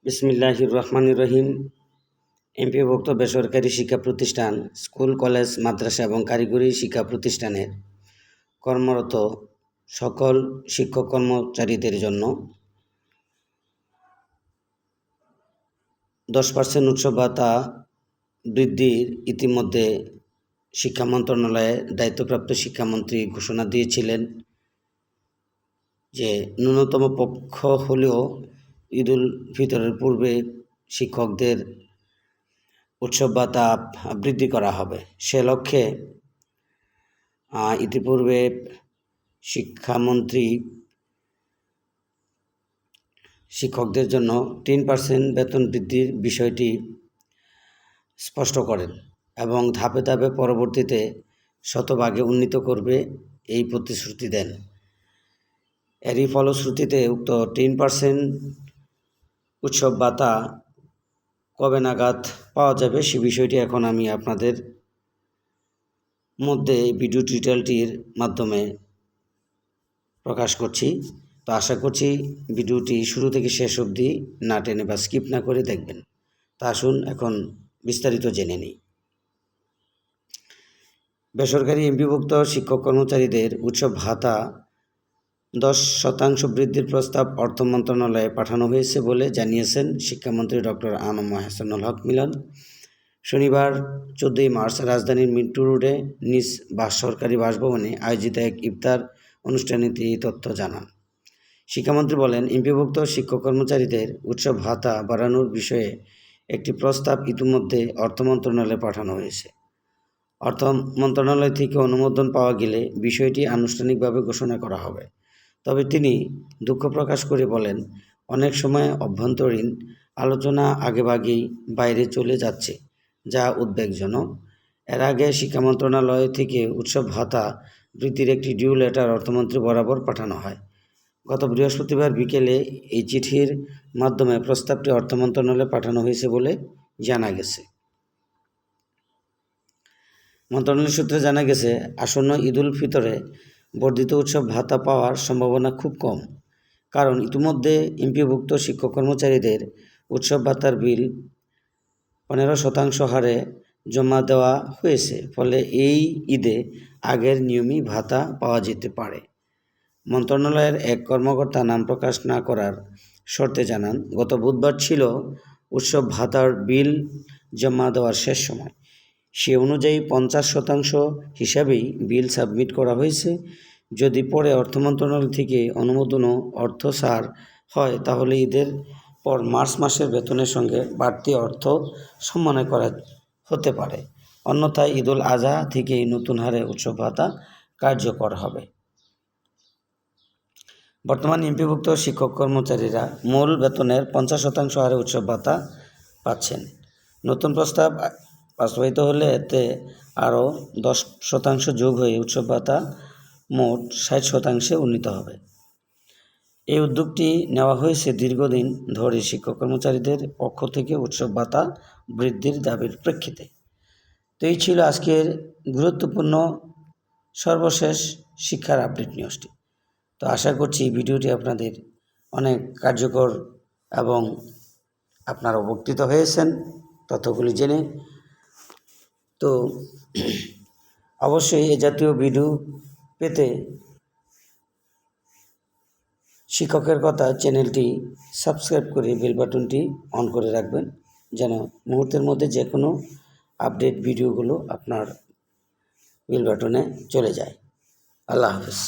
বিসমিল্লাহির রহমানির রহিম। এমপিওভুক্ত বেসরকারি শিক্ষা প্রতিষ্ঠান, স্কুল, কলেজ, মাদ্রাসা এবং কারিগরি শিক্ষা প্রতিষ্ঠানের কর্মরত সকল শিক্ষক কর্মচারীদের জন্য 10% উৎসব ভাতা বৃদ্ধির ইতিমধ্যে শিক্ষা মন্ত্রণালয়ের দায়িত্বপ্রাপ্ত শিক্ষামন্ত্রী ঘোষণা দিয়েছিলেন যে ন্যূনতম পক্ষ হলেও ঈদুল ফিতরের পূর্বে শিক্ষকদের উৎসব ভাতা বৃদ্ধি করা হবে। সে লক্ষ্যে ইতিপূর্বে শিক্ষামন্ত্রী শিক্ষকদের জন্য 3% বেতন বৃদ্ধির বিষয়টি স্পষ্ট করেন এবং ধাপে ধাপে পরবর্তীতে শতভাগে উন্নীত করবে এই প্রতিশ্রুতি দেন। এরই ফলশ্রুতিতে উক্ত 3% উৎসব ভাতা কবে নাগাদ পাওয়া যাবে সে বিষয়টি এখন আমি আপনাদের মধ্যে ভিডিও টিউটোরিয়ালটির মাধ্যমে প্রকাশ করছি। তো আশা করছি ভিডিওটি শুরু থেকে শেষ অবধি না টেনে বা স্কিপ না করে দেখবেন। তা আসুন এখন বিস্তারিত জেনে নিই। বেসরকারি এমপিভুক্ত শিক্ষক কর্মচারীদের উৎসব ভাতা 10% বৃদ্ধির প্রস্তাব অর্থ মন্ত্রণালয়ে পাঠানো হয়েছে বলে জানিয়েছেন শিক্ষামন্ত্রী ডক্টর আ.ম. এহসানুল হক মিলন। শনিবার 14 মার্চ রাজধানীর মিন্টু রোডে নিজ সরকারি বাসভবনে আয়োজিত এক ইফতার অনুষ্ঠানে এই তথ্য জানান। শিক্ষামন্ত্রী বলেন, এমপিভুক্ত শিক্ষক কর্মচারীদের উৎসব ভাতা বাড়ানোর বিষয়ে একটি প্রস্তাব ইতিমধ্যে অর্থ মন্ত্রণালয়ে পাঠানো হয়েছে। অর্থ মন্ত্রণালয় থেকে অনুমোদন পাওয়া গেলে বিষয়টি আনুষ্ঠানিকভাবে ঘোষণা করা হবে। তবে তিনি দুঃখ প্রকাশ করে বলেন, অনেক সময় অভ্যন্তরীণ আলোচনা আগেভাগেই বাইরে চলে যাচ্ছে, যা উদ্বেগজনক। এর আগে শিক্ষা মন্ত্রণালয় থেকে উৎসব ভাতা বৃদ্ধির একটি ডিউ লেটার অর্থমন্ত্রী বরাবর পাঠানো হয়। গত বৃহস্পতিবার বিকেলে এই চিঠির মাধ্যমে প্রস্তাবটি অর্থ মন্ত্রণালয়ে পাঠানো হয়েছে বলে জানা গেছে। মন্ত্রণালয় সূত্রে জানা গেছে, আসন্ন ঈদুল ফিতরে বর্ধিত উৎসব ভাতা পাওয়ার সম্ভাবনা খুব কম, কারণ ইতিমধ্যে এমপিওভুক্ত শিক্ষক কর্মচারীদের উৎসব ভাতার বিল 15% হারে জমা দেওয়া হয়েছে। ফলে এই ঈদে আগের নিয়মই ভাতা পাওয়া যেতে পারে। মন্ত্রণালয়ের এক কর্মকর্তা নাম প্রকাশ না করার শর্তে জানান, গত বুধবার ছিল উৎসব ভাতার বিল জমা দেওয়ার শেষ সময়। সে অনুযায়ী 50% হিসাবেই বিল সাবমিট করা হয়েছে। যদি পরে অর্থ মন্ত্রণালয় থেকে অনুমোদন ও অর্থ ছাড় হয় তাহলে ঈদের পর মার্চ মাসের বেতনের সঙ্গে বাড়তি অর্থ সমন্বয় করা হতে পারে। অন্যথায় ঈদুল আজহা থেকেই নতুন হারে উৎসব ভাতা কার্যকর হবে। বর্তমানে এমপিভুক্ত শিক্ষক কর্মচারীরা মূল বেতনের 50% হারে উৎসব ভাতা পাচ্ছেন। নতুন প্রস্তাব বাস্তবায়িত হলে এতে আরও 10% যোগ হয়ে উৎসব ভাতা মোট 60% উন্নীত হবে। এই উদ্যোগটি নেওয়া হয়েছে দীর্ঘদিন ধরে শিক্ষক কর্মচারীদের পক্ষ থেকে উৎসব ভাতা বৃদ্ধির দাবির প্রেক্ষিতে। তো এই ছিল আজকের গুরুত্বপূর্ণ সর্বশেষ শিক্ষার আপডেট নিউজটি। তো আশা করছি ভিডিওটি আপনাদের অনেক কার্যকর এবং আপনারা উপকৃত হয়েছেন তথ্যগুলি জেনে। তো অবশ্যই এ জাতীয় ভিডিও পেতে শিক্ষকের কথা চ্যানেলটি সাবস্ক্রাইব করে বেল বাটনটি অন করে রাখবেন, যেন মুহূর্তের মধ্যে যে কোনো আপডেট ভিডিওগুলো আপনার বেল বাটনে চলে যায়। আল্লাহ হাফেজ।